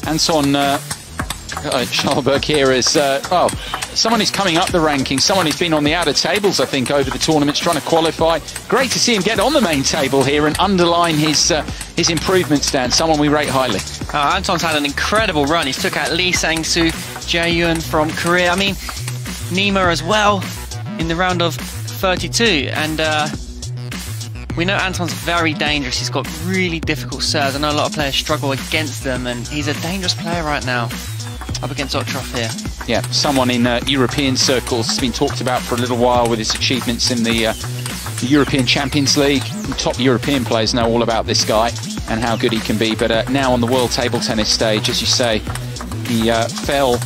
Anton Kallberg here is, well, someone who's coming up the rankings, someone who's been on the outer tables, I think, over the tournaments, trying to qualify. Great to see him get on the main table here and underline his improvements, Dan, someone we rate highly. Anton's had an incredible run. He's took out Lee Sang-soo, Jae-yoon from Korea. I mean, Nima as well in the round of 32. And we know Anton's very dangerous. He's got really difficult serves. I know a lot of players struggle against them, and he's a dangerous player right now up against Ovtcharov here. Yeah, someone in European circles has been talked about for a little while with his achievements in the European Champions League. The top European players know all about this guy and how good he can be, but now on the World Table Tennis stage, as you say, he fell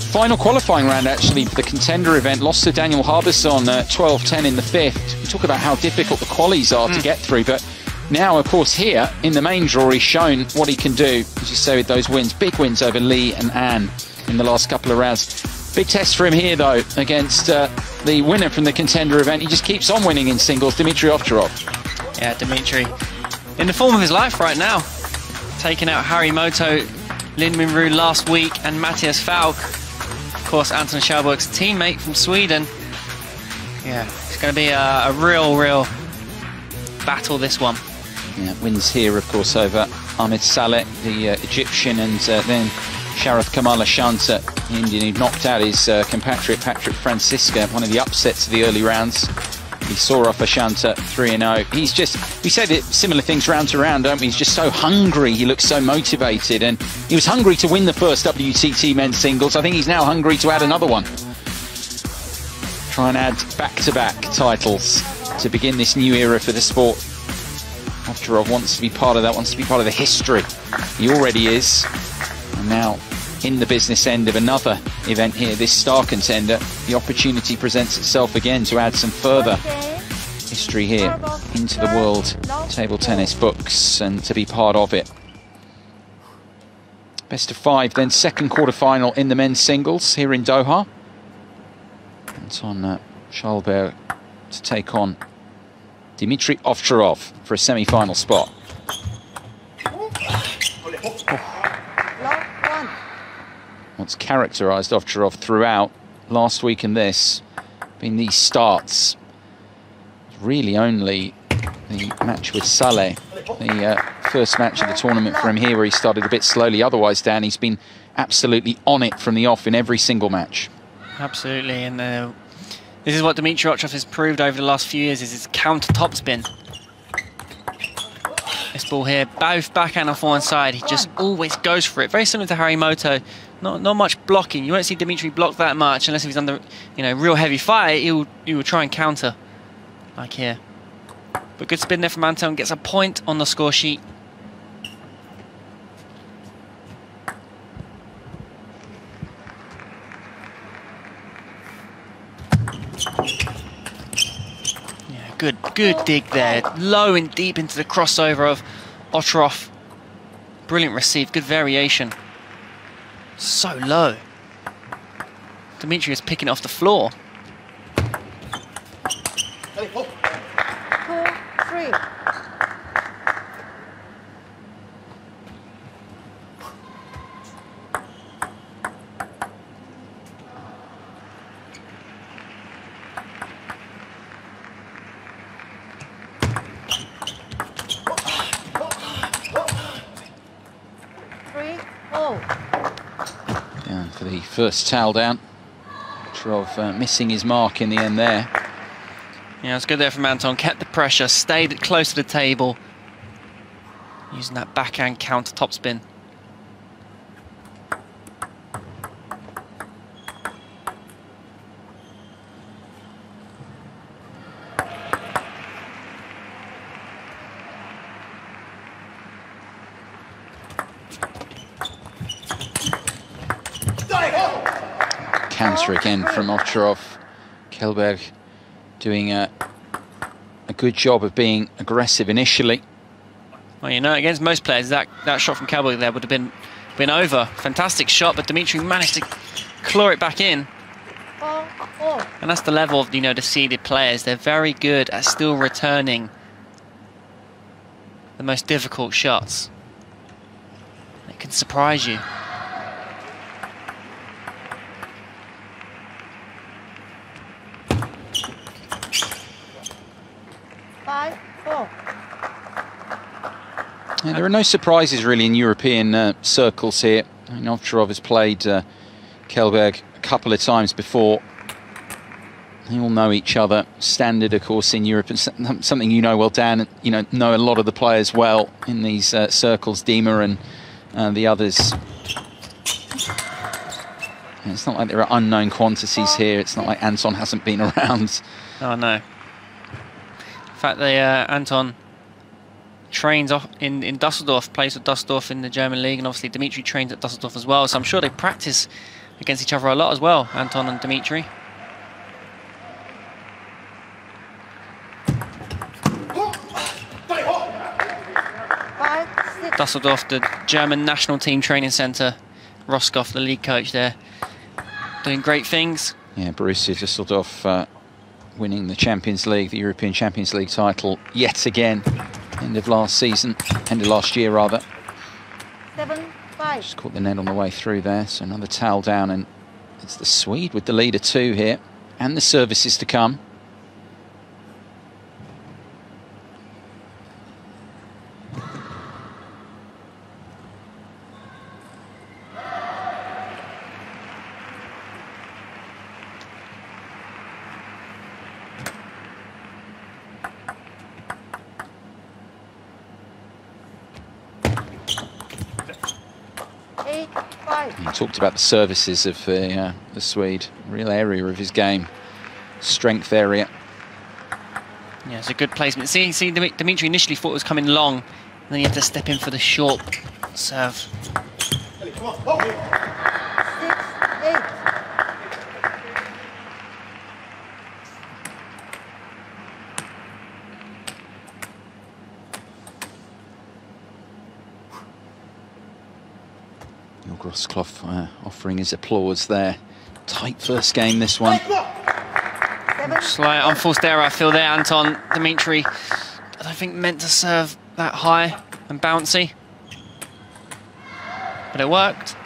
final qualifying round actually for the contender event, lost to Daniel Harbison 12-10 in the fifth. We talk about how difficult the qualies are to get through, but now, of course, here in the main draw, he's shown what he can do, as you say, with those wins. Big wins over Lee and Ann in the last couple of rounds. Big test for him here, though, against the winner from the contender event. He just keeps on winning in singles, Domitrij Ovtcharov. Yeah, Domitrij, in the form of his life right now. Taking out Harimoto, Lin Minru last week, and Matthias Falk. Of course, Anton Kallberg's teammate from Sweden. Yeah, it's going to be a real battle, this one. Yeah, wins here, of course, over Ahmed Saleh, the Egyptian, and then Sharaf Kamal Ashanta, the Indian, who knocked out his compatriot Patrick Francisca, one of the upsets of the early rounds. He saw off Ashanta 3-0. He's just, we said it, similar things round to round, don't we? He's just so hungry, he looks so motivated, and he was hungry to win the first WTT men's singles. I think he's now hungry to add another one. Try and add back-to-back titles to begin this new era for the sport. Ovtcharov wants to be part of that, wants to be part of the history. He already is. And now, in the business end of another event here, this star contender, the opportunity presents itself again to add some further history here into the world table tennis books and to be part of it. Best of 5, then second quarter-final in the men's singles here in Doha. Anton Kallberg to take on Domitrij Ovtcharov for a semi-final spot. What's characterised Ovtcharov throughout last week and this been these starts. Really only the match with Saleh, the first match of the tournament for him here, where he started a bit slowly. Otherwise, Dan, he's been absolutely on it from the off in every single match. Absolutely, and this is what Domitrij Ovtcharov has proved over the last few years, is his counter topspin. This ball here, both backhand and forehand side, he just always goes for it. Very similar to Harimoto, not much blocking. You won't see Domitrij block that much unless if he's under, real heavy fire. He will try and counter, like here. But good spin there from Anton, gets a point on the score sheet. Good dig there, low and deep into the crossover of Ovtcharov. Brilliant receive, good variation. So low. Domitrij is picking it off the floor. 2, 3. Down for the first towel down. Ovtcharov missing his mark in the end there. Yeah, it's good there from Anton. Kept the pressure, stayed close to the table, using that backhand counter topspin. Counter again from Ovtcharov. Kallberg doing a good job of being aggressive initially. Well, against most players, that shot from Kallberg there would have been over. Fantastic shot, but Domitrij managed to claw it back in. And that's the level of, the seeded players. They're very good at still returning the most difficult shots. It can surprise you. Yeah, there are no surprises really in European circles here. I mean, Ovtcharov has played Kallberg a couple of times before. They all know each other. Standard, of course, in Europe, and something you know well, Dan. You know a lot of the players well in these circles, Dima and the others. And it's not like there are unknown quantities here. It's not like Anton hasn't been around. Oh no. In fact, Anton trains off in Dusseldorf, plays with Dusseldorf in the German league, and obviously Domitrij trains at Dusseldorf as well. So I'm sure they practice against each other a lot as well, Anton and Domitrij. Dusseldorf, the German national team training centre. Roscoff, the league coach there, doing great things. Yeah, Borussia Düsseldorf winning the Champions League, the European Champions League title yet again. End of last year rather. 7-5. Just caught the net on the way through there, so another towel down, and it's the Swede with the leader 2 here, and the services to come. He talked about the services of the Swede, real area of his game, strength area. Yeah, it's a good placement. See, Domitrij initially thought it was coming long, and then he had to step in for the short serve. 6-8. Grosskloff offering his applause there. Tight first game, this one. Slight unforced error, I feel there, Anton. Domitrij, I don't think meant to serve that high and bouncy. But it worked.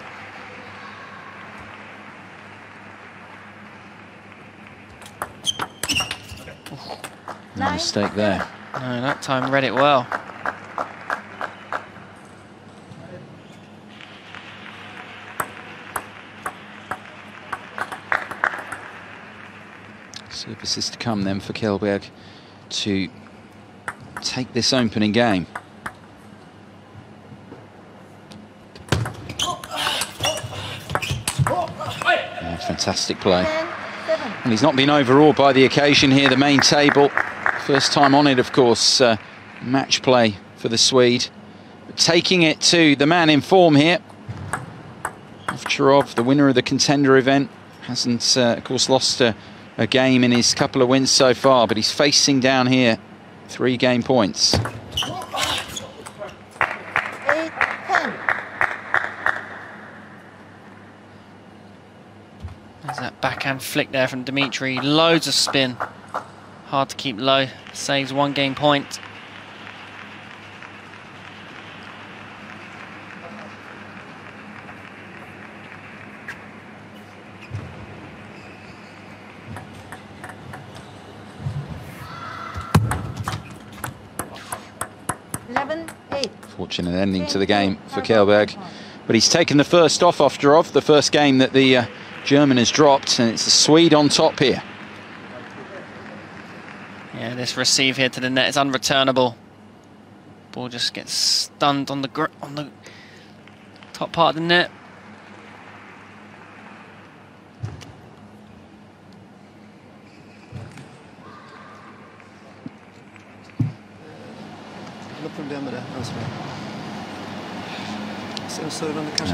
No mistake there. No, that time read it well. Services to come then for Kallberg to take this opening game. Yeah, fantastic play. And he's not been overawed by the occasion here, the main table. First time on it, of course, match play for the Swede. But taking it to the man in form here. Ovtcharov, the winner of the contender event, hasn't, of course, lost a game in his couple of wins so far, but he's facing down here 3 game points. 8-10. There's that backhand flick there from Domitrij. Loads of spin. Hard to keep low. Saves 1 game point. Fortunate ending to the game for Kallberg. But he's taken the first off Ovtcharov, the first game that the German has dropped, and it's the Swede on top here. Yeah, this receive here to the net is unreturnable. Ball just gets stunned on the top part of the net.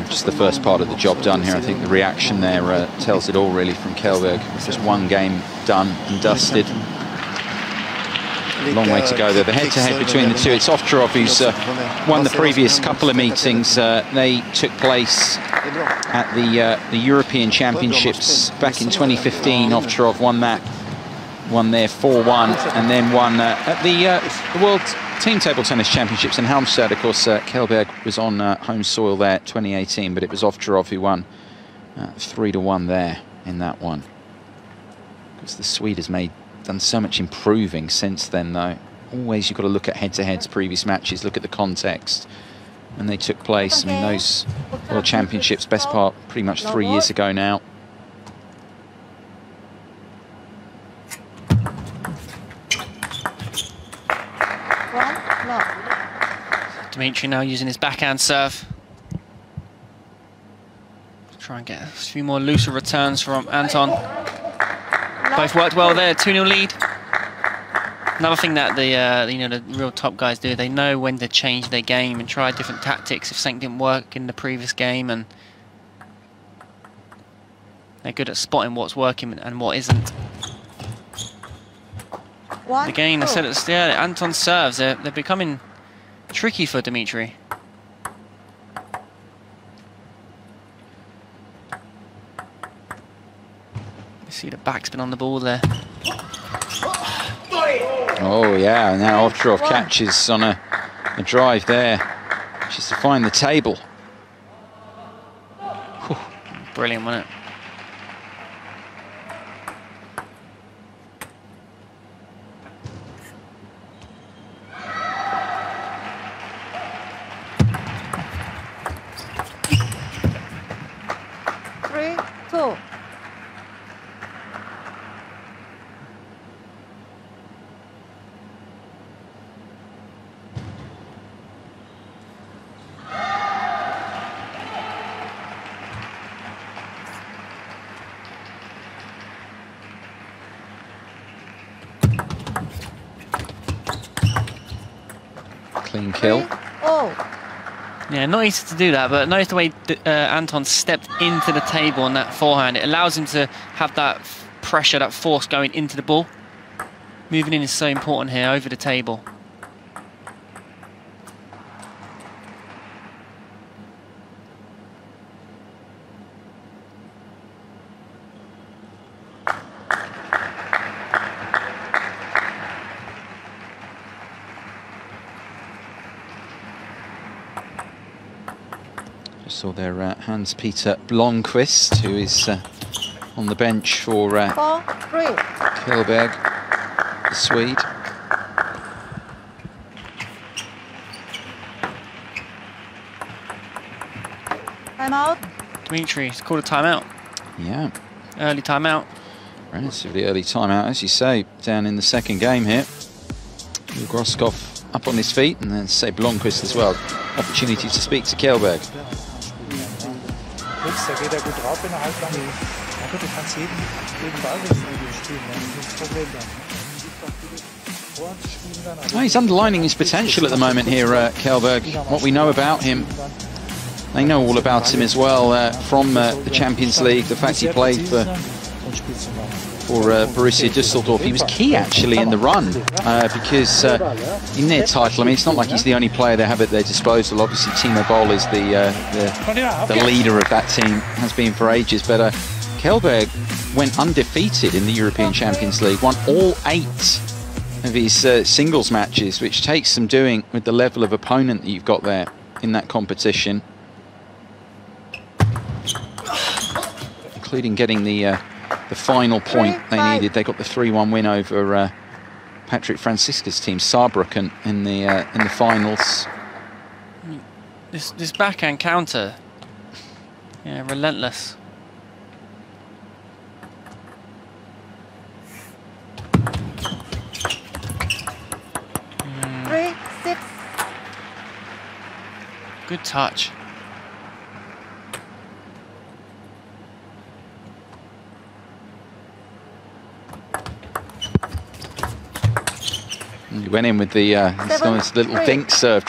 Just the first part of the job done here. I think the reaction there tells it all really from Kallberg. Just 1 game done and dusted. Long way to go there. The head-to-head between the two. It's Ovtcharov who's won the previous couple of meetings. They took place at the European Championships back in 2015. Ovtcharov won that. Won there 4-1, and then won at the World Team Table Tennis Championships in Halmstad. Of course, Kallberg was on home soil there 2018, but it was Ovtcharov who won 3-1 there in that one. Because the Swede has done so much improving since then, though. always you've got to look at head-to-heads, previous matches, look at the context when they took place. I mean, those World Championships, best part pretty much 3 years ago now. Domitrij now using his backhand serve. Try and get a few more looser returns from Anton. Both worked well there, 2-0 lead. Another thing that the you know, the real top guys do, they know when to change their game and try different tactics if something didn't work in the previous game, and they're good at spotting what's working and what isn't. Again, I said it's Anton's serves, they're becoming tricky for Domitrij. You see the backspin on the ball there. Oh yeah, now Ovtcharov catches on a drive there, just to find the table. Whew. Brilliant, wasn't it? Clean kill. Yeah, not easy to do that, but notice the way Anton stepped into the table on that forehand. It allows him to have that pressure, that force going into the ball. Moving in is so important here, over the table. Saw there Hans-Peter Blomqvist, who is on the bench for Kallberg, the Swede. Timeout. Domitrij called a timeout. Yeah. Early timeout. Relatively early timeout, as you say, down in the second game here. Groskov up on his feet, and then say Blomqvist as well. Opportunity to speak to Kallberg. Da geht gut drauf in der Halbzeit. Aber du kannst jeden Ball spielen, das Problem dann. Oh, he's underlining his potential at the moment here, Kallberg. What we know about him, they know all about him as well from the Champions League. The fact he played for Borussia Düsseldorf. He was key actually in the run because in their title, I mean, it's not like he's the only player they have at their disposal. Obviously, Timo Boll is the leader of that team, has been for ages. But Kallberg went undefeated in the European Champions League, won all 8 of his singles matches, which takes some doing with the level of opponent that you've got there in that competition, including getting the final point they needed. They got the 3-1 win over Patrick Franziska's team, Saarbrücken, in the finals. This backhand counter, yeah, relentless. Good touch. He went in with the his little dink serve,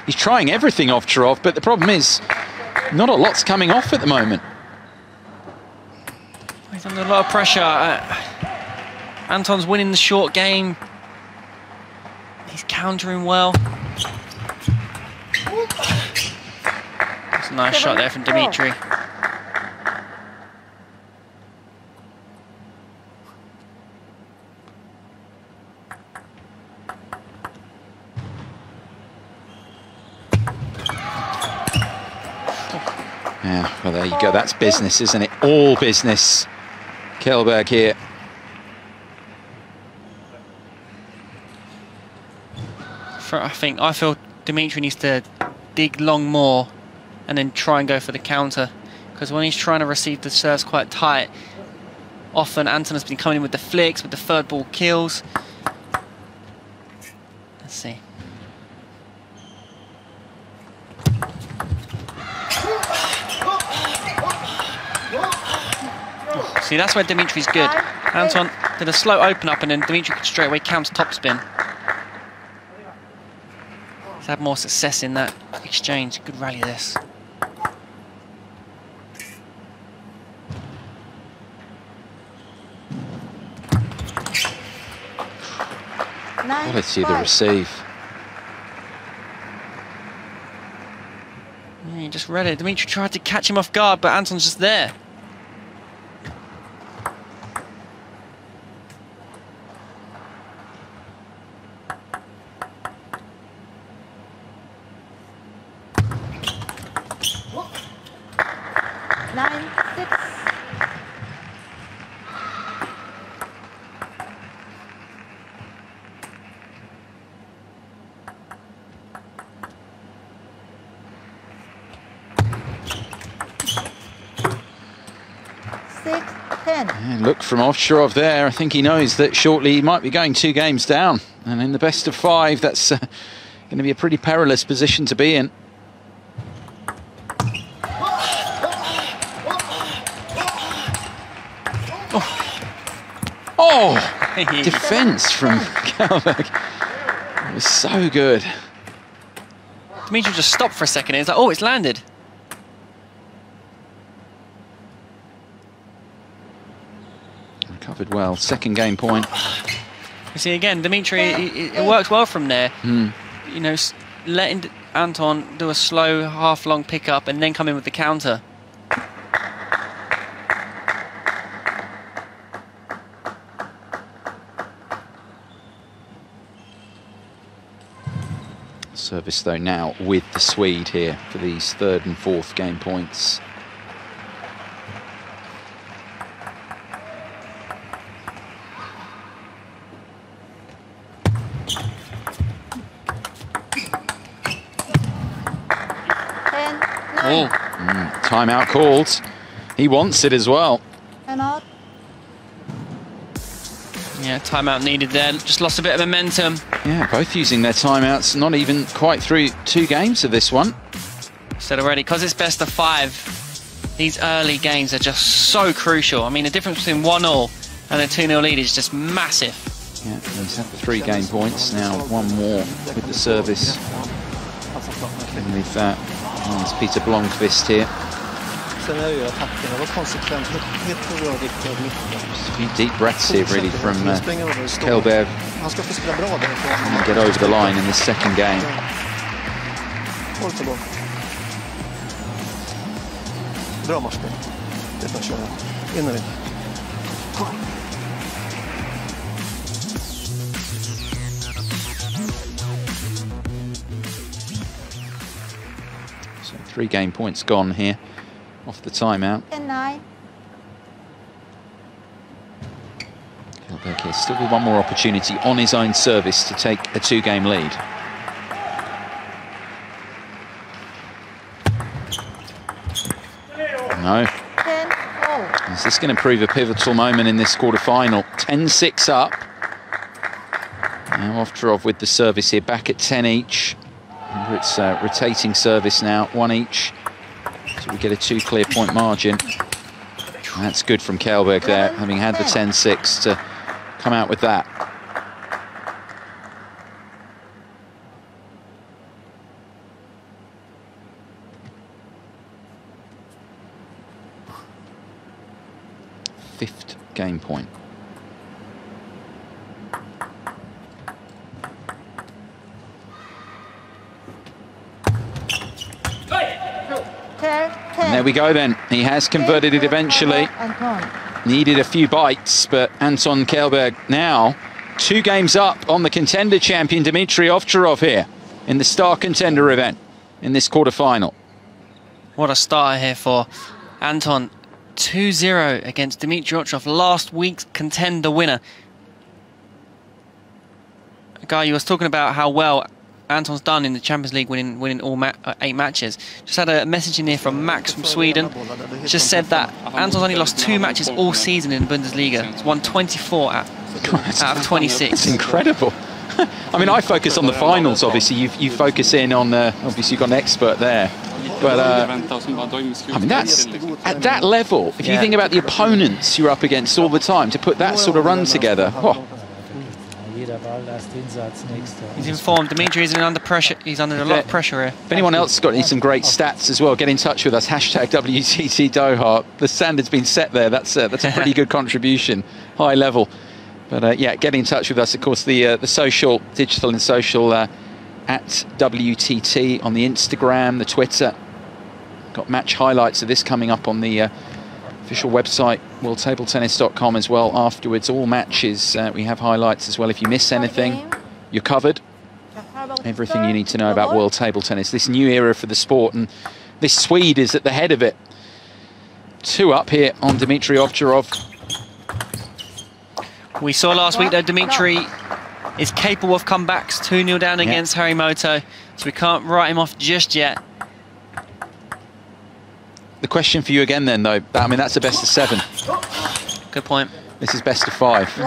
he's trying everything off Ovtcharov, but the problem is not a lot's coming off at the moment. He's under a lot of pressure. Anton's winning the short game. He's countering well. That's a nice shot there from Domitrij. Yeah, well, there you go. That's business, isn't it? All business. Kallberg here. I feel Domitrij needs to dig long more and then try and go for the counter, because when he's trying to receive the serves quite tight, often Anton has been coming in with the flicks, with the third ball kills. Let's see. See, that's where Domitrij's good. Anton did a slow open up and then Domitrij could straight away counter topspin. He's had more success in that exchange. Good rally this. Quality of the receive. Yeah, he just read it. Domitrij tried to catch him off guard, but Anton's just there. Look from Ovtcharov there. I think he knows that shortly he might be going 2 games down. And in the best of 5, that's going to be a pretty perilous position to be in. Oh! Defence from Kallberg. It was so good. Domitrij just stopped for a second. It's like, oh, it's landed. Covered well. Second game point. You see again, Domitrij, it works well from there. You know, letting Anton do a slow half-long pickup and then come in with the counter. Service though now with the Swede here for these 3rd and 4th game points. Timeout called. He wants it as well. Timeout. Yeah, timeout needed there. Just lost a bit of momentum. Yeah, both using their timeouts. Not even quite through 2 games of this one. Said already, because it's best of 5, these early games are just so crucial. I mean, the difference between 1-0 and a 2-0 lead is just massive. Yeah, he's had the 3 game points. Now 1 more with the service. And with that, it's Peter Blomqvist here. Just a few deep breaths here really from Kallberg. And get over the line in this 2nd game. So 3 game points gone here off the timeout. 10-9. Kallberg here still with 1 more opportunity on his own service to take a 2 game lead. No. 10-0. Is this going to prove a pivotal moment in this quarter-final? 10-6 up. Now Ovtcharov with the service here, back at 10 each. Remember, it's rotating service now, 1 each. So we get a 2 clear point margin. And that's good from Kallberg there, having had the 10-6 to come out with that. Fifth game point. And there we go then. He has converted it eventually. Needed a few bites, but Anton Kallberg now 2 games up on the contender champion Domitrij Ovtcharov here in the Star Contender event in this quarter-final. What a starter here for Anton. 2-0 against Domitrij Ovtcharov, last week's contender winner. A guy you was talking about how well Anton's done in the Champions League, winning all 8 matches. Just had a message in here from Max from Sweden. Just said that Anton's only lost 2 matches all season in the Bundesliga. He's won 24 out of 26. It's incredible. I mean, I focus on the finals, obviously. You focus in on, obviously, you've got an expert there. But, I mean, that's, at that level, if you think about the opponents you're up against all the time, to put that sort of run together, oh. He's informed. Domitrij is under pressure. He's under a lot of pressure here. If anyone else has got some great stats as well, get in touch with us. Hashtag WTT Doha. The standard's been set there. That's a pretty good contribution, high level. But yeah, get in touch with us. Of course, the social, digital and social at WTT on the Instagram, the Twitter. Got match highlights of this coming up on the official website, worldtabletennis.com as well afterwards. All matches, we have highlights as well. If you miss anything, you're covered. Everything you need to know about world table tennis. This new era for the sport, and this Swede is at the head of it. 2 up here on Dmitry Ovtcharov. We saw last week that Domitrij is capable of comebacks, 2-0 down against Harimoto, so we can't write him off just yet. The question for you again then, though, I mean, that's a best of 7. Good point. This is best of 5.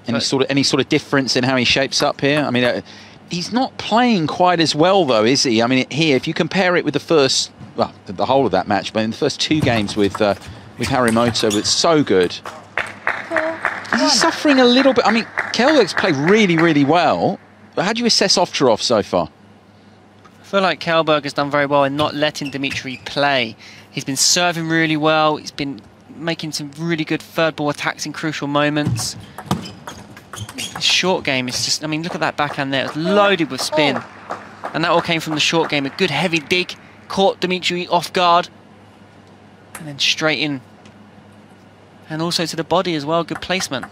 Any sort of difference in how he shapes up here? I mean, he's not playing quite as well, though, is he? I mean, here, if you compare it with the first, well, the whole of that match, but in the first 2 games with Harimoto, it's so good. Is he suffering a little bit? I mean, Kallberg's played really, really well. But how do you assess Ovtcharov so far? I feel like Kallberg has done very well in not letting Domitrij play. He's been serving really well. He's been making some really good third ball attacks in crucial moments. His short game is just, I mean, look at that backhand there. It's loaded with spin. And that all came from the short game. A good heavy dig, caught Domitrij off guard. And then straight in. And also to the body as well, good placement.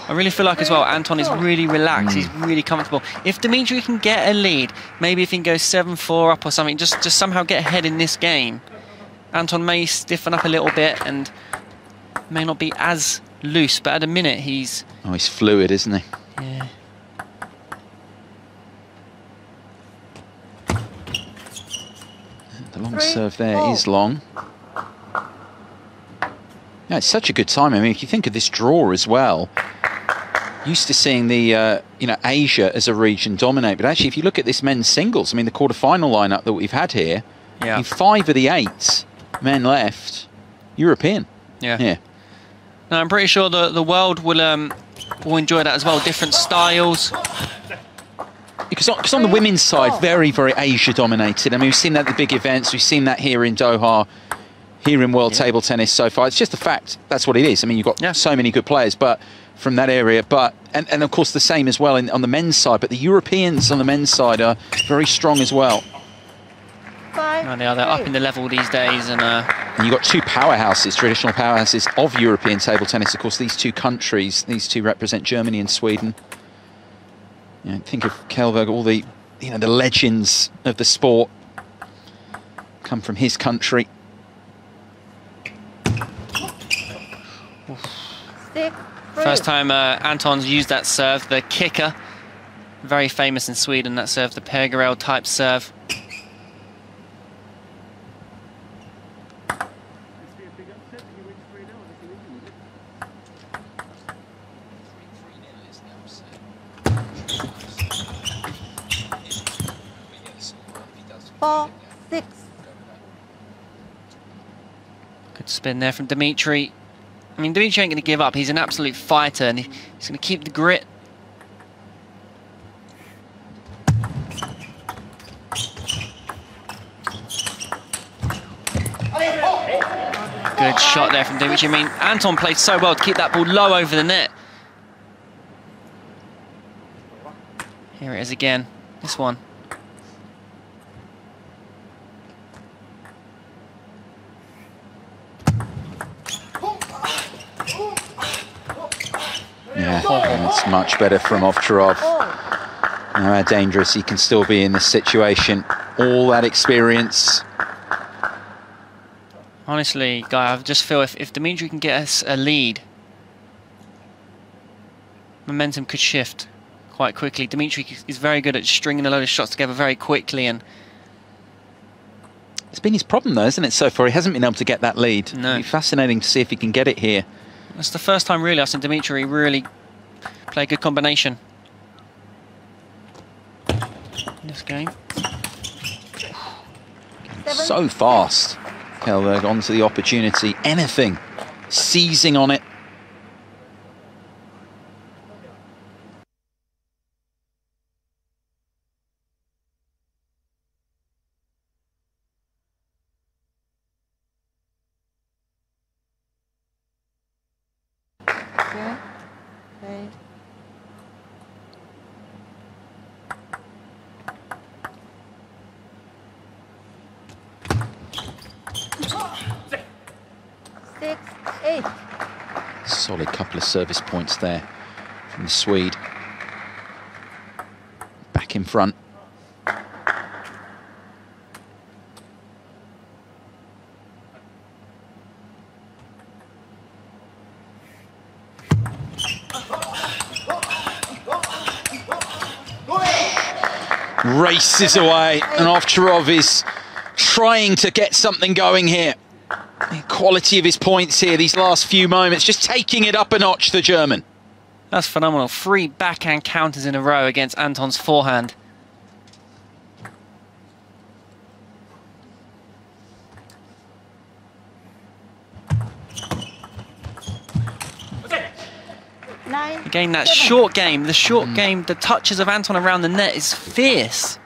I really feel like as well, Anton is really relaxed, he's really comfortable. If Domitrij can get a lead, maybe if he can go 7-4 up or something, just somehow get ahead in this game, Anton may stiffen up a little bit and may not be as loose, but at a minute he's... Oh, he's fluid, isn't he? Yeah. The long serve there is long. Yeah, it's such a good time. I mean, if you think of this draw as well, used to seeing the Asia as a region dominate, but actually, if you look at this men's singles, I mean, the quarterfinal lineup that we've had here, in 5 of the 8 men left, European. Yeah. No, I'm pretty sure the world will enjoy that as well. Different styles. Because on the women's side, very, very Asia dominated. I mean, we've seen that at the big events. We've seen that here in Doha, here in world table tennis so far. It's just a fact. That's what it is. I mean, you've got so many good players, but from that area. But and of course the same as well on the men's side. But the Europeans on the men's side are very strong as well. Oh, they're up in the level these days, and you've got 2 powerhouses, traditional powerhouses of European table tennis. Of course, these 2 countries, these 2 represent Germany and Sweden. You know, think of Kallberg, all the the legends of the sport come from his country. 6-3. First time Anton's used that serve, the kicker. Very famous in Sweden, that serve, the Pergerel type serve. Good spin there from Domitrij. I mean, Domitrij ain't going to give up. He's an absolute fighter, and he's going to keep the grit. Good shot there from Domitrij. I mean, Anton played so well to keep that ball low over the net. Here it is again. This one. Yeah, it's much better from Ovtcharov. Now how dangerous he can still be in this situation. All that experience. Honestly, Guy, I just feel if Domitrij can get us a lead, momentum could shift quite quickly. Domitrij is very good at stringing a load of shots together very quickly, and it's been his problem though, isn't it, so far? He hasn't been able to get that lead. No. It'll be fascinating to see if he can get it here. That's the first time really I've seen Domitrij really play a good combination in this game. So fast. Kallberg onto the opportunity. Anything. Seizing on it. Okay. Okay. Six, eight. Solid couple of service points there from the Swede. Back in front. Races away, and Ovtcharov is trying to get something going here. The quality of his points here, these last few moments, just taking it up a notch, the German. That's phenomenal. 3 backhand counters in a row against Anton's forehand. Nine. Again, that seven. short game, the touches of Anton around the net is fierce.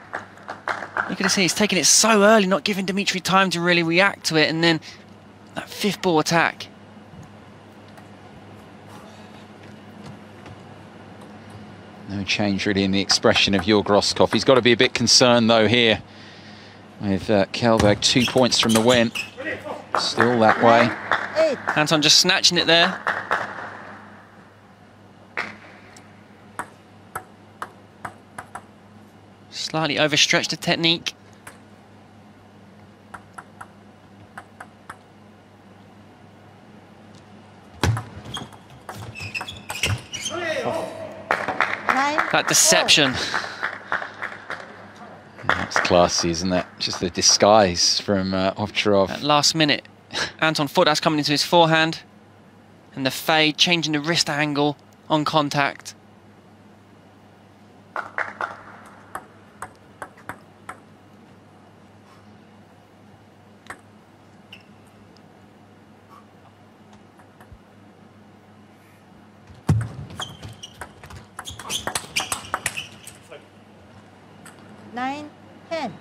Look at this here, he's taking it so early, not giving Domitrij time to really react to it, and then that 5th ball attack. No change really in the expression of Jörg Groskopf. He's got to be a bit concerned though here with Kallberg 2 points from the win. Still that way. Eight. Anton just snatching it there. Slightly overstretched the technique. Nine. That deception. That's classy, isn't it? Just the disguise from Ovtcharov. At last minute, Anton thought that's coming into his forehand. And the fade, changing the wrist angle on contact. Nine, 10.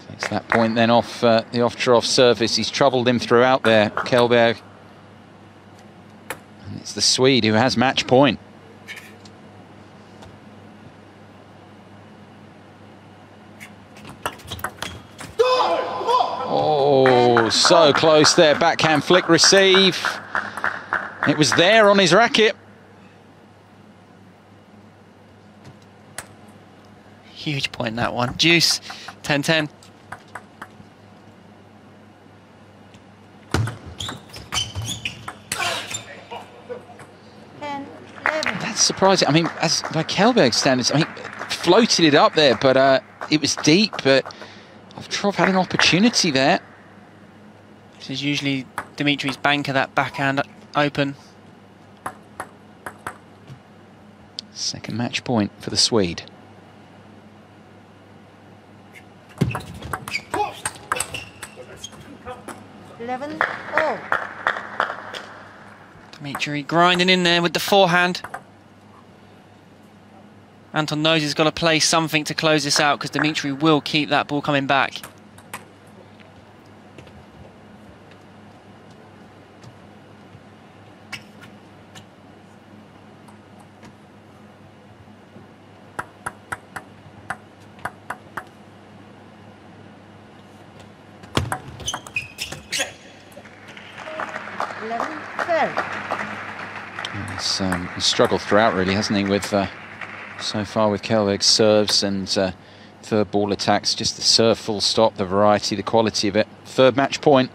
Takes that point then off the Ovtcharov service. He's troubled him throughout there, Kallberg. And it's the Swede who has match point. Oh, so close there. Backhand flick receive. It was there on his racket. Huge point, that one. Deuce, 10-10. That's surprising. I mean, as by Kallberg standards, I mean, floated it up there, but it was deep. But Ovtcharov had an opportunity there. This is usually Domitrij's banker, that backhand open. Second match point for the Swede. Domitrij grinding in there with the forehand. Anton knows he's got to play something to close this out because Domitrij will keep that ball coming back. He's struggled throughout, really, hasn't he? With so far with Kallberg's serves and third ball attacks, just the serve full stop, the variety, the quality of it. Third match point.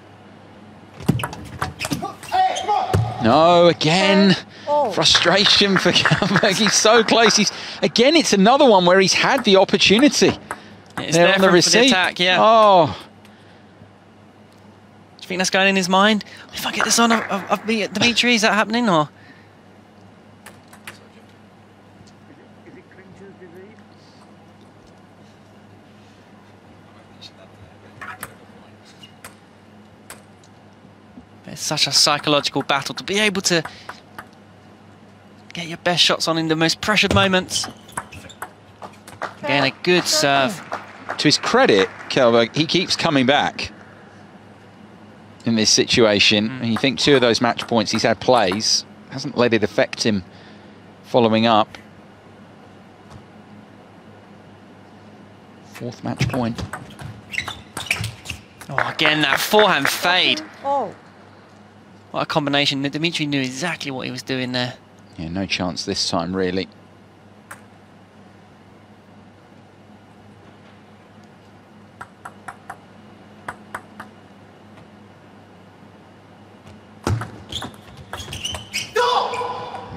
No, again, Oh. frustration for Kallberg. He's so close. Again, it's another one where he's had the opportunity. It's there on the for receipt. the attack, yeah. Oh. Do you think that's going in his mind? If I get this on, I'll beat Domitrij. Is that happening, or? It's such a psychological battle to be able to get your best shots on in the most pressured moments. Again, a good serve. To his credit, Kallberg, he keeps coming back in this situation. And you think 2 of those match points he's had plays, hasn't let it affect him following up. 4th match point. Oh, again, that forehand fade. Oh. What a combination. Domitrij knew exactly what he was doing there. Yeah, no chance this time, really.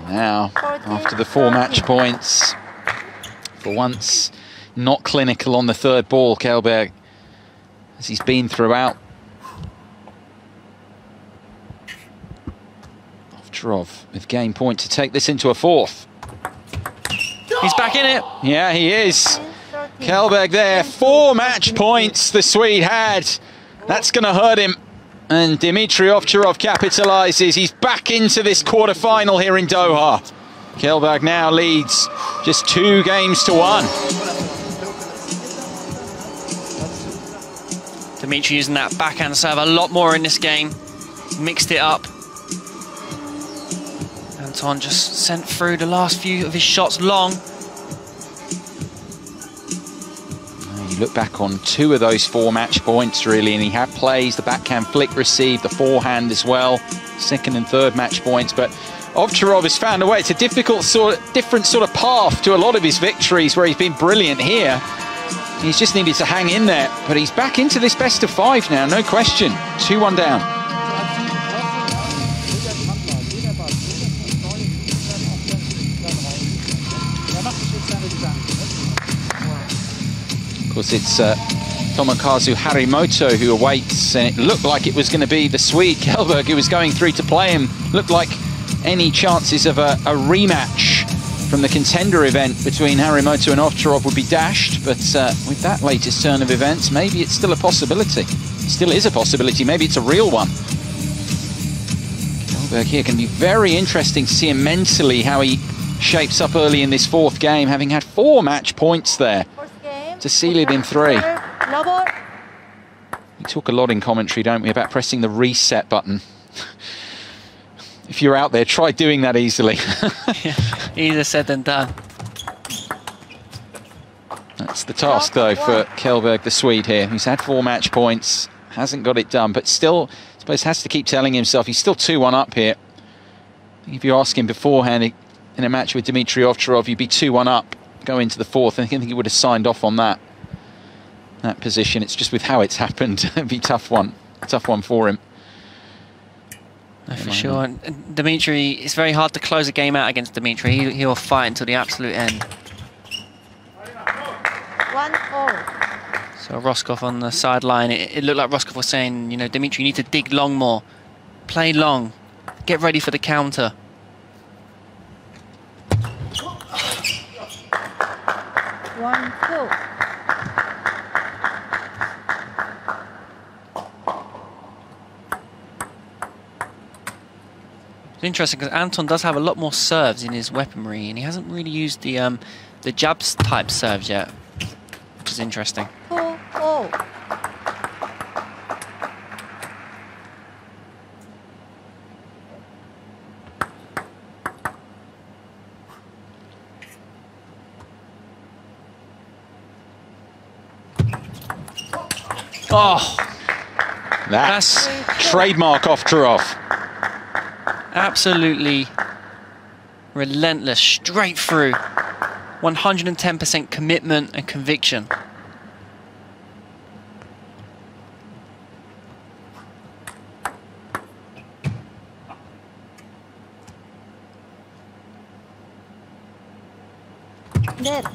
Now, after the 4 match points, for once, not clinical on the 3rd ball, Kallberg, as he's been throughout. Ovtcharov with game point to take this into a 4th. He's back in it. Yeah, he is. Kallberg there, 4 match points the Swede had. That's going to hurt him. And Domitrij Ovtcharov capitalises. He's back into this quarter-final here in Doha. Kallberg now leads just 2 games to 1. Domitrij using that backhand serve a lot more in this game. Mixed it up. Anton just sent through the last few of his shots long. You look back on 2 of those 4 match points, really, and he had plays, the backhand flick received, the forehand as well, 2nd and 3rd match points. But Ovtcharov has found a way. It's a different sort of path to a lot of his victories where he's been brilliant here. He's just needed to hang in there, but he's back into this best of 5 now, no question. 2-1 down. Of course, it's Tomokazu Harimoto who awaits, and it looked like it was going to be the Swede Kallberg who was going through to play him. Looked like any chances of a rematch from the contender event between Harimoto and Ovtcharov would be dashed, but with that latest turn of events, maybe it's still a possibility. It still is a possibility, maybe it's a real one. Kallberg here can be very interesting to see him mentally, how he shapes up early in this 4th game, having had 4 match points there to seal it in 3. We talk a lot in commentary, don't we, about pressing the reset button. If you're out there, try doing that easily. Yeah, easier said than done. That's the task, though, for Kallberg, the Swede here, who's had 4 match points, hasn't got it done, but still, I suppose, has to keep telling himself he's still 2-1 up here. I think if you ask him beforehand in a match with Domitrij Ovtcharov, you'd be 2-1 up, go into the 4th. I think he would have signed off on that position. It's just with how it's happened, it'd be a tough one for him. No, for sure. And Domitrij, it's very hard to close a game out against Domitrij. He'll fight until the absolute end. 1-0. So Roscoff on the sideline, it looked like Roscoff was saying, you know, Domitrij, you need to dig long more. Play long. Get ready for the counter. 1-2. It's interesting because Anton does have a lot more serves in his weaponry, and he hasn't really used the jabs type serves yet, which is interesting. 2-0. Oh, That's trademark Ovtcharov. Absolutely relentless, straight through. 110% commitment and conviction. Set.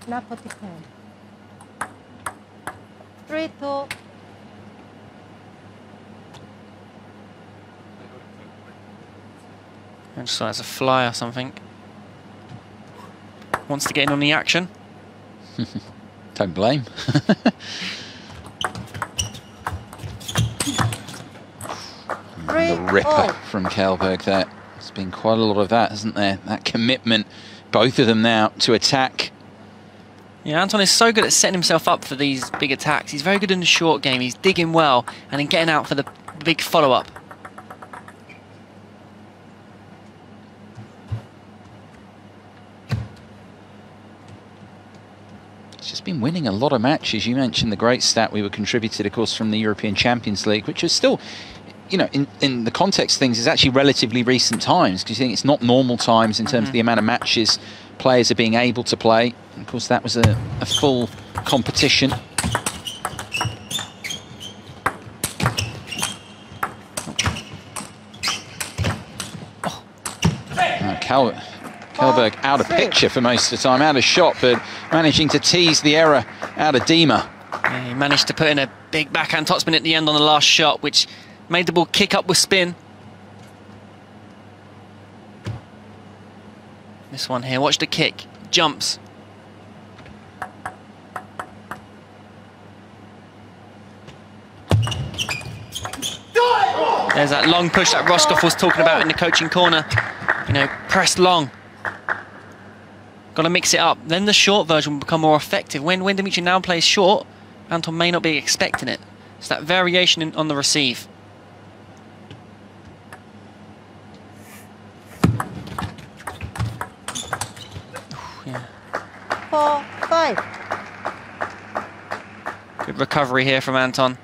Not 40 3-2. I just saw it's a fly or something. Wants to get in on the action. Don't blame. The ripper from Kallberg there. There's been quite a lot of that, hasn't there? That commitment, both of them now, to attack. Yeah, Anton is so good at setting himself up for these big attacks. He's very good in the short game. He's digging well and then getting out for the big follow-up. He's just been winning a lot of matches. You mentioned the great stat we were contributed, of course, from the European Champions League, which is still, you know, in the context of things, is actually relatively recent times, because you think it's not normal times in terms of the amount of matches players are being able to play. And of course, that was a full competition. Kallberg out of picture for most of the time, out of shot, but managing to tease the error out of Dima. Yeah, he managed to put in a big backhand topspin at the end on the last shot, which made the ball kick up with spin. This one here, watch the kick, jumps. There's that long push that Roscoff was talking about in the coaching corner. You know, press long. Got to mix it up. Then the short version will become more effective. When Domitrij now plays short, Anton may not be expecting it. It's that variation on the receive. Yeah. 4-5. Good recovery here from Anton.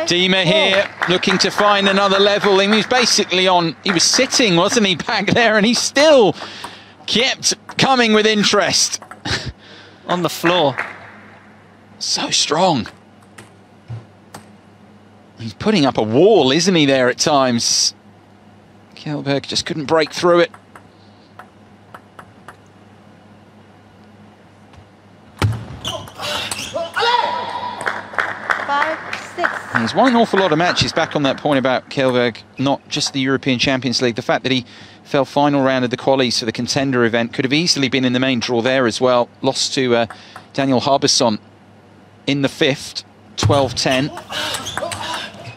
Dima here looking to find another level. He was basically he was sitting, wasn't he, back there, and he still kept coming with interest. On the floor. So strong. He's putting up a wall, isn't he, there at times. Kallberg just couldn't break through it. He's won an awful lot of matches. Back on that point about Kallberg, not just the European Champions League. The fact that he fell final round of the qualies for the contender event, could have easily been in the main draw there as well. Lost to Daniel Harbison in the fifth, 12-10.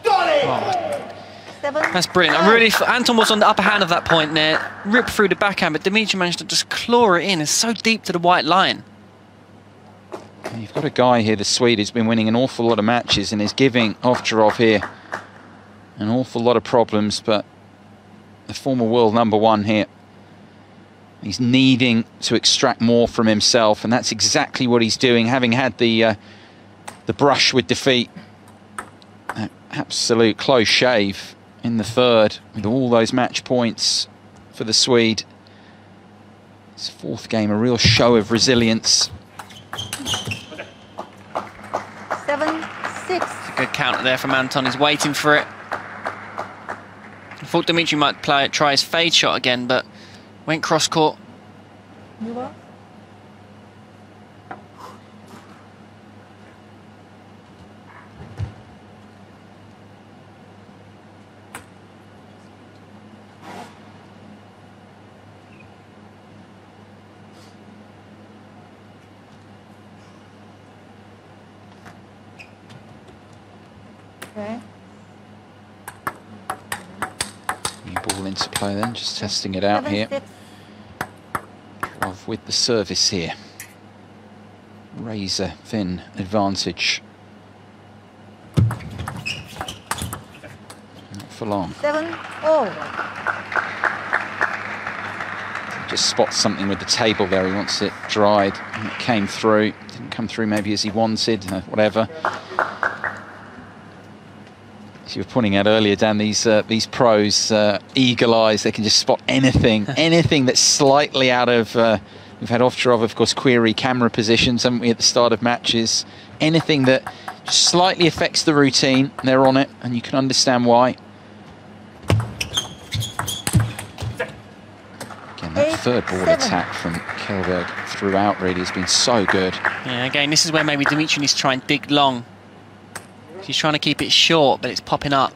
Oh, that's brilliant. Anton was on the upper hand of that point there. Ripped through the backhand, but Domitrij managed to just claw it in. It's so deep to the white line. You've got a guy here, the Swede, who's been winning an awful lot of matches and is giving Ovtcharov here an awful lot of problems, but the former world #1 here, he's needing to extract more from himself, and that's exactly what he's doing, having had the brush with defeat. An absolute close shave in the third, with all those match points for the Swede. His fourth game, a real show of resilience. 7-6. Good counter there from Anton. He's waiting for it. I thought Domitrij might try his fade shot again, but went cross court. Okay. New ball into play then, just testing it out here. With the service here. Razor thin advantage. Not for long. 7-0. Just spots something with the table there. He wants it dried. And it came through. Didn't come through maybe as he wanted, whatever. As you were pointing out earlier, Dan, these pros, eagle eyes, they can just spot anything, anything that's slightly out of... we've had Ovtcharov, of course, query camera positions, haven't we, at the start of matches. Anything that just slightly affects the routine, they're on it, and you can understand why. Again, that third board attack from Kallberg throughout really has been so good. Yeah, again, this is where maybe Domitrij needs to try and dig long. He's trying to keep it short, but it's popping up.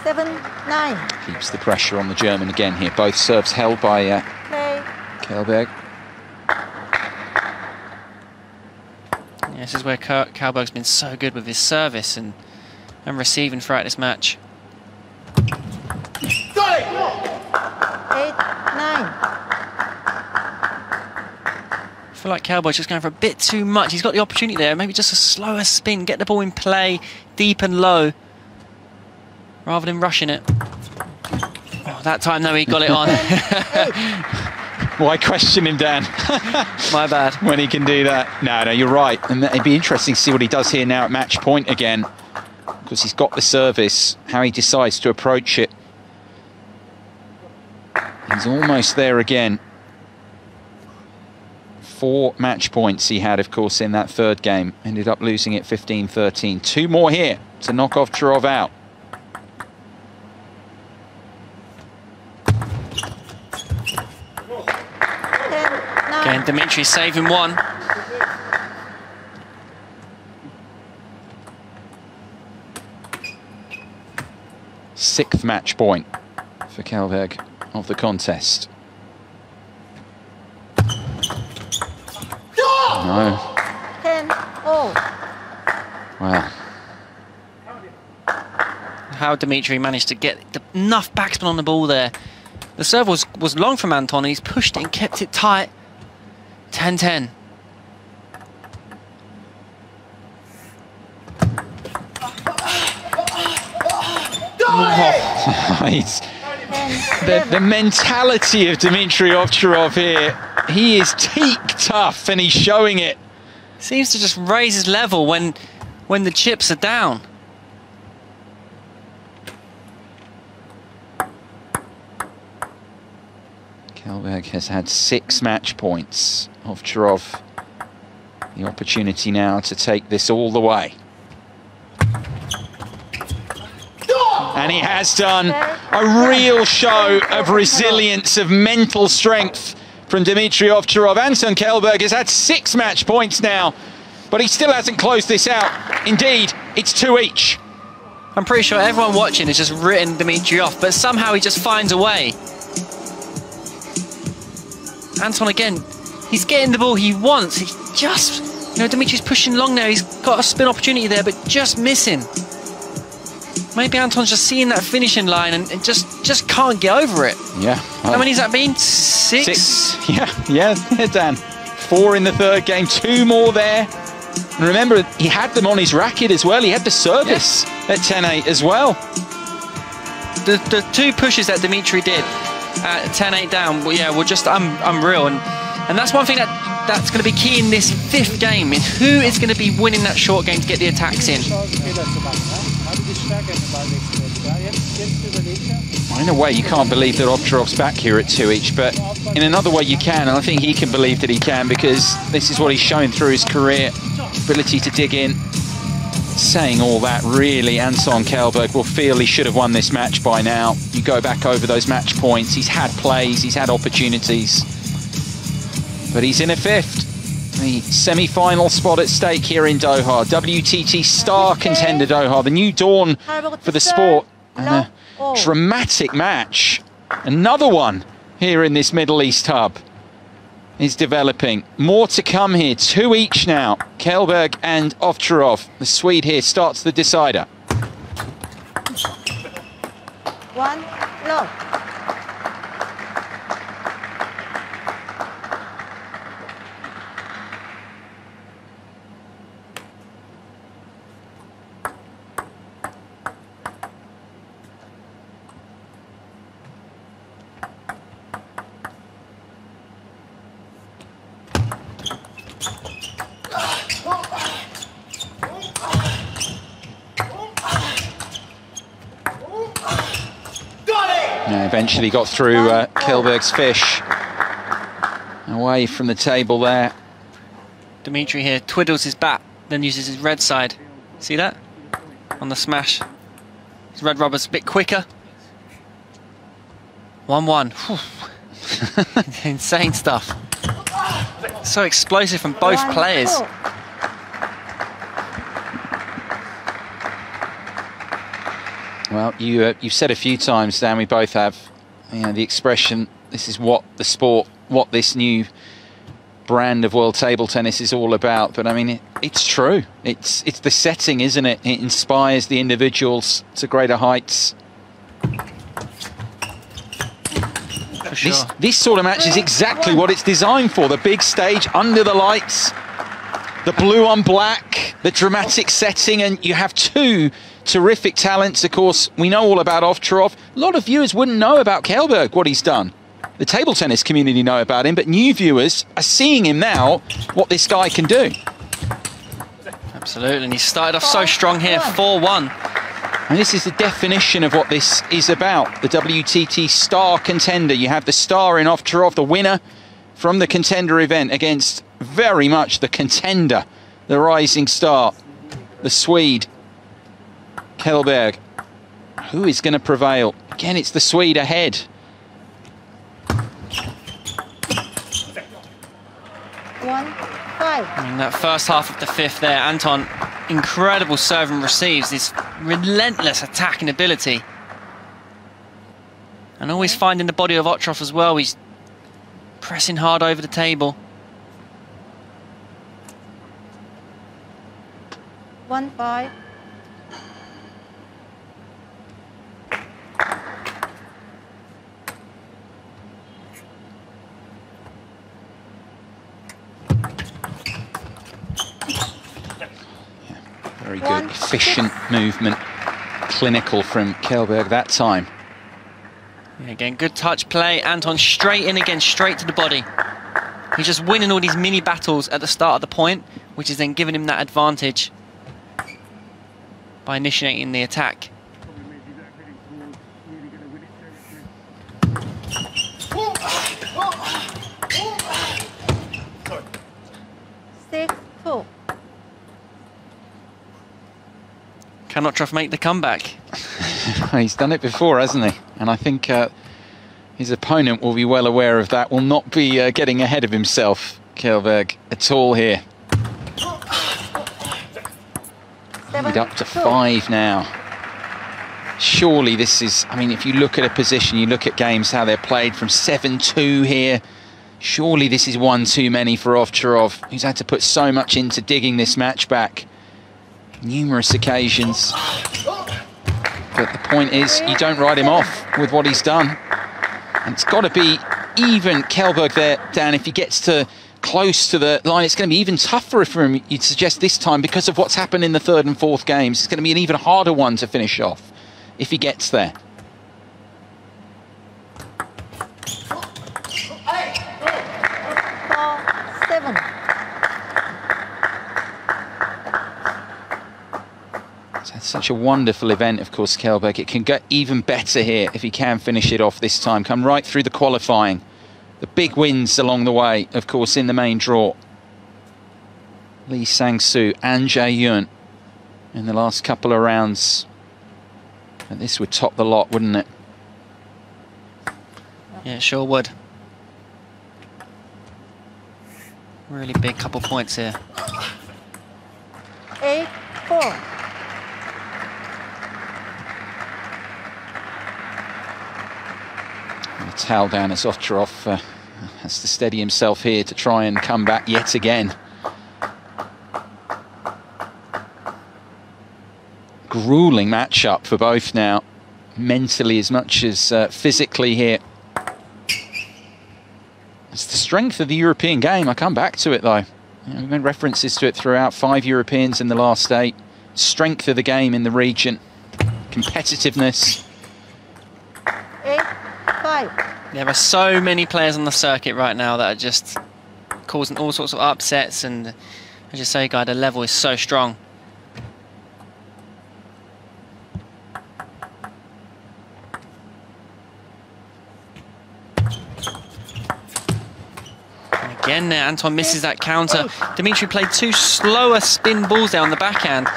Seven, 9. Keeps the pressure on the German again here. Both serves held by Kallberg. Yeah, this is where Kallberg's been so good with his service and receiving throughout this match. 8, 9. I feel like Kallberg's just going for a bit too much. He's got the opportunity there. Maybe just a slower spin, get the ball in play, deep and low, rather than rushing it. Oh, that time, though, he got it on. Why question him, Dan? My bad. When he can do that. No, you're right. And it'd be interesting to see what he does here now at match point again. Because he's got the service, how he decides to approach it. He's almost there again. 4 match points he had, of course, in that third game. Ended up losing it 15-13. 2 more here to knock Ovtcharov out. Again, Domitrij saving one. Sixth match point for Kallberg of the contest. No. 10, 0. Well. How Domitrij managed to get enough backspin on the ball there. The serve was long from Anton, and he's pushed it and kept it tight. 10-10. The mentality of Domitrij Ovtcharov here, he is teak tough and he's showing it. Seems to just raise his level when the chips are down. Kallberg has had 6 match points. Ovtcharov, the opportunity now to take this all the way. And he has done a real show of resilience, of mental strength from Domitrij Ovtcharov. Anton Kallberg has had 6 match points now, but he still hasn't closed this out. Indeed, it's 2 each. I'm pretty sure everyone watching has just written Domitrij off, but somehow he just finds a way. Anton again, he's getting the ball he wants. He's just, you know, Domitrij's pushing long there. He's got a spin opportunity there, but just missing. Maybe Anton's just seeing that finishing line and just can't get over it. Yeah. How many has that been? 6? 6. Yeah, Dan. 4 in the third game, 2 more there. And remember, he had them on his racket as well. He had the service at 10-8 as well. The 2 pushes that Domitrij did at 10-8 down, were just unreal. And that's one thing that's going to be key in this 5th game, is who is going to be winning that short game to get the attacks in. In a way, you can't believe that Ovtcharov's back here at 2 each, but in another way you can, and I think he can believe that he can, because this is what he's shown through his career. Ability to dig in. Saying all that, really, Anton Kallberg will feel he should have won this match by now. You go back over those match points, he's had plays, he's had opportunities, but he's in a 5th. The semi-final spot at stake here in Doha. WTT star contender Doha, the new dawn for the sport. And a dramatic match. Another one here in this Middle East hub is developing. More to come here. 2 each now. Kallberg and Ovtcharov. The Swede here starts the decider. 1, low. eventually got through Kallberg's fish. Away from the table there. Domitrij here twiddles his bat, then uses his red side. See that? On the smash. His red rubber's a bit quicker. 1-1. Insane stuff. So explosive from both players. Well, you've said a few times, Dan, we both have, you know, the expression, this is what the sport, what this new brand of world table tennis is all about. But I mean, it's true. It's the setting, isn't it? It inspires the individuals to greater heights. For sure. This sort of match is exactly what it's designed for. The big stage, under the lights, the blue on black, the dramatic setting, and you have two terrific talents. Of course, we know all about Ovtcharov. A lot of viewers wouldn't know about Kallberg, what he's done. The table tennis community know about him, but new viewers are seeing him now, what this guy can do. Absolutely, and he started off so strong here, 4-1. And this is the definition of what this is about, the WTT star contender. You have the star in Ovtcharov, the winner from the contender event, against very much the contender, the rising star, the Swede, Kallberg. Who is going to prevail? Again, it's the Swede ahead. In that first half of the fifth there, Anton, incredible serve and receives, this relentless attacking ability. And always finding the body of Ovtcharov as well. He's pressing hard over the table. 1-5. Very good, efficient movement, clinical from Kallberg that time. Yeah, again, good touch play. Anton straight in again, straight to the body. He's just winning all these mini battles at the start of the point, which is then giving him that advantage by initiating the attack. Can Ovtcharov make the comeback? He's done it before, hasn't he? And I think his opponent will be well aware of that, will not be getting ahead of himself, Kallberg, at all here. Lead up to 5 now. Surely this is, I mean, if you look at a position, you look at games, how they're played from 7-2 here, surely this is one too many for Ovtcharov, who's had to put so much into digging this match back. Numerous occasions. But the point is, you don't write him off with what he's done. And it's got to be even Kallberg there, Dan, if he gets to close to the line, it's going to be even tougher for him, you'd suggest, this time, because of what's happened in the third and fourth games. It's going to be an even harder one to finish off if he gets there. It's such a wonderful event, of course, Kallberg. It can get even better here if he can finish it off this time. Come right through the qualifying. The big wins along the way, of course, in the main draw. Lee Sang-soo and Jae-yun in the last couple of rounds. And this would top the lot, wouldn't it? Yeah, it sure would. Really big couple points here. 8-4. The towel down as Ovtcharov has to steady himself here to try and come back yet again. Grueling matchup for both now, mentally as much as physically here. It's the strength of the European game. I come back to it though. We've made references to it throughout. 5 Europeans in the last 8. Strength of the game in the region. Competitiveness. 8-5. There are so many players on the circuit right now that are just causing all sorts of upsets, and as you say, Guy, the level is so strong. Again there, Anton misses that counter. Domitrij played 2 slower spin balls there on the backhand,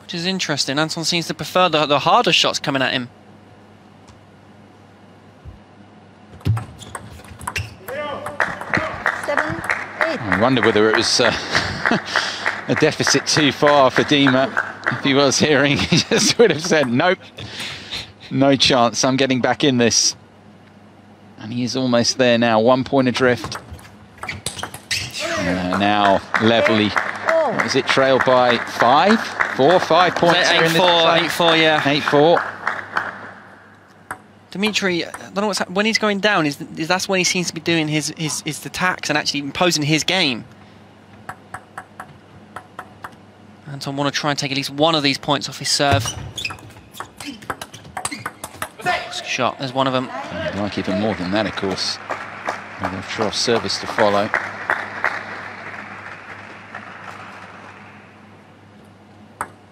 which is interesting. Anton seems to prefer the harder shots coming at him. I wonder whether it was a deficit too far for Dima. If he was hearing, he just would have said, nope, no chance, I'm getting back in this. And he is almost there now, 1 point adrift. Now levelly, what is it, trailed by 5 points? 8-4, yeah. 8-4. Domitrij, I don't know what's when he's going down, that's when he seems to be doing his attacks and actually imposing his game. Anton want to try and take at least one of these points off his serve. Shot, there's one of them. I'd like even more than that, of course. Ovtcharov service to follow.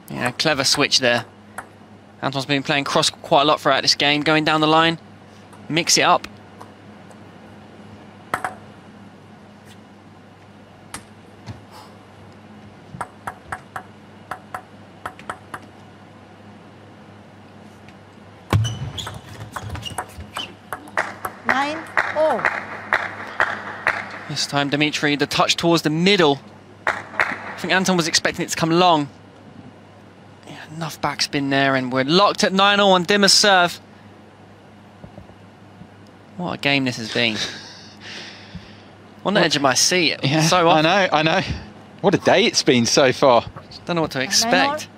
Yeah, clever switch there. Anton's been playing cross quite a lot throughout this game, going down the line, mix it up. This time Domitrij, the touch towards the middle. I think Anton was expecting it to come long. Yeah, enough backspin there, and we're locked at 9-0 on Dima's serve. What a game this has been. On the edge of my seat. Yeah, so often. I know. What a day it's been so far. Don't know what to expect.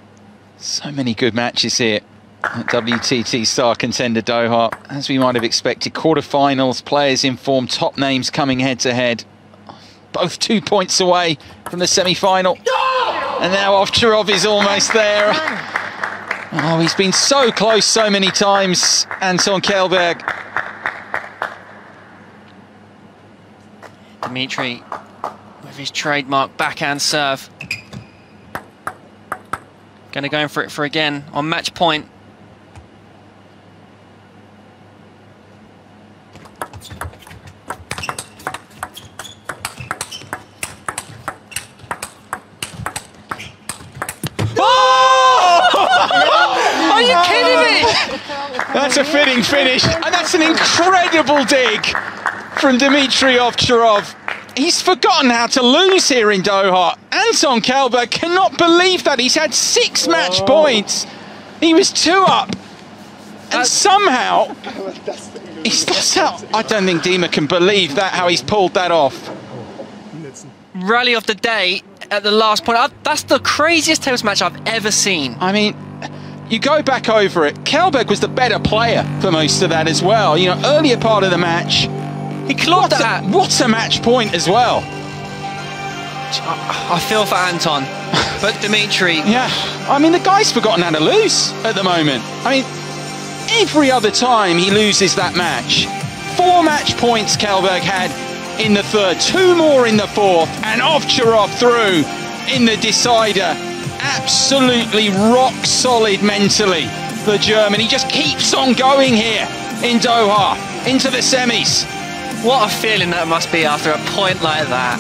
So many good matches here at WTT Star Contender Doha. As we might have expected, quarterfinals, players in form, top names coming head to head. Both 2 points away from the semi-final. And now Ovtcharov is almost there. Oh, he's been so close so many times, Anton Kallberg. Domitrij with his trademark backhand serve. Going to go in for it again on match point. Are you kidding me? That's a fitting finish, and that's an incredible dig from Domitrij Ovtcharov. He's forgotten how to lose here in Doha. Anton Kallberg cannot believe that. He's had 6 match points. He was 2 up. And somehow, he's lost out. I don't think Dima can believe that, how he's pulled that off. Rally of the day at the last point. That's the craziest tables match I've ever seen. I mean, you go back over it. Kallberg was the better player for most of that as well. You know, earlier part of the match, he clawed that. What's a match point as well? I feel for Anton, but Domitrij. Yeah, I mean, the guy's forgotten how to lose at the moment. I mean, every other time he loses that match. 4 match points Kallberg had in the third, 2 more in the fourth, and Ovtcharov through in the decider. Absolutely rock solid mentally, the German. He just keeps on going here in Doha, into the semis. What a feeling that must be after a point like that.